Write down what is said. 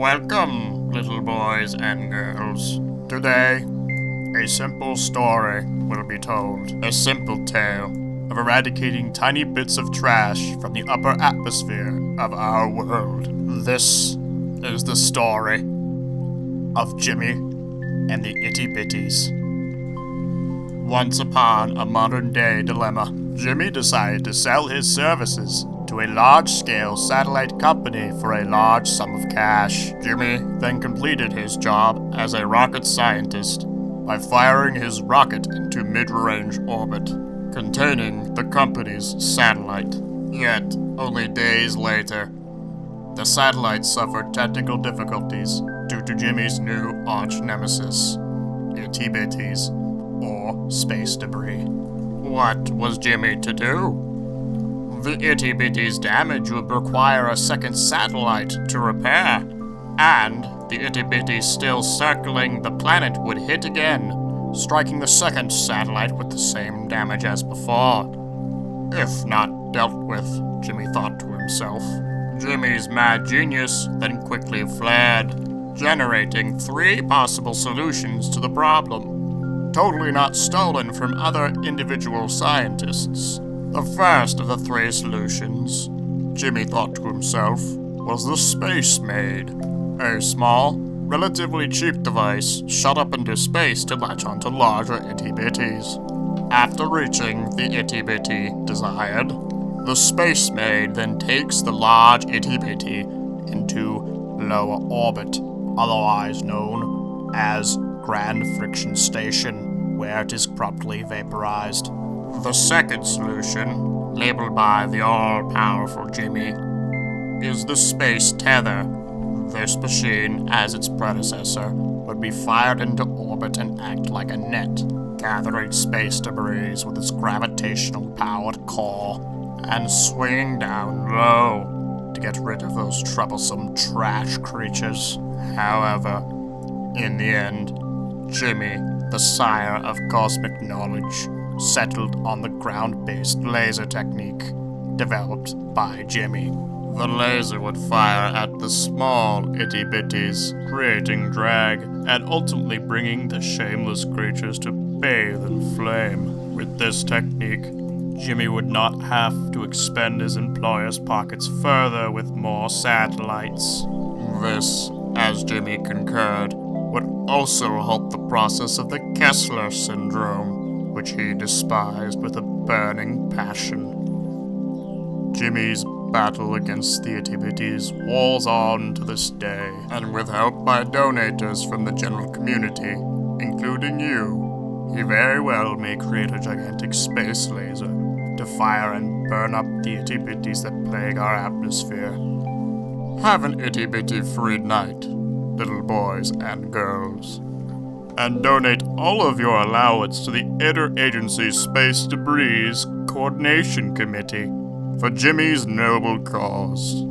Welcome, little boys and girls. Today, a simple story will be told. A simple tale of eradicating tiny bits of trash from the upper atmosphere of our world. This is the story of Jimmy and the Itty-Bitties. Once upon a modern-day dilemma, Jimmy decided to sell his services to a large-scale satellite company for a large sum of cash. Jimmy then completed his job as a rocket scientist by firing his rocket into mid-range orbit, containing the company's satellite. Yet, only days later, the satellite suffered technical difficulties due to Jimmy's new arch-nemesis, Itty-Bitties, or space debris. What was Jimmy to do? The Itty-Bitties' damage would require a second satellite to repair, and the Itty-Bitties still circling the planet would hit again, striking the second satellite with the same damage as before. If not dealt with, Jimmy thought to himself. Jimmy's mad genius then quickly flared, generating 3 possible solutions to the problem, totally not stolen from other individual scientists. The first of the 3 solutions, Jimmy thought to himself, was the Space Maid, a small, relatively cheap device shot up into space to latch onto larger Itty-Bitties. After reaching the Itty-Bitty desired, the Space Maid then takes the large Itty-Bitty into lower orbit, otherwise known as Grand Friction Station, where it is promptly vaporized. The second solution, labeled by the all-powerful Jimmy, is the Space Tether. This machine, as its predecessor, would be fired into orbit and act like a net, gathering space debris with its gravitational-powered core, and swinging down low to get rid of those troublesome trash creatures. However, in the end, Jimmy, the sire of cosmic knowledge, settled on the ground-based laser technique developed by Jimmy. The laser would fire at the small Itty-Bitties, creating drag, and ultimately bringing the shameless creatures to bathe in flame. With this technique, Jimmy would not have to expend his employer's pockets further with more satellites. This, as Jimmy concurred, would also halt the process of the Kessler syndrome, which he despised with a burning passion. Jimmy's battle against the Itty-Bitties walls on to this day, and with help by donators from the general community, including you, he very well may create a gigantic space laser to fire and burn up the Itty-Bitties that plague our atmosphere. Have an Itty-Bitty-free night, little boys and girls, and donate all of your allowance to the Interagency Space Debris Coordination Committee for Jimmy's noble cause.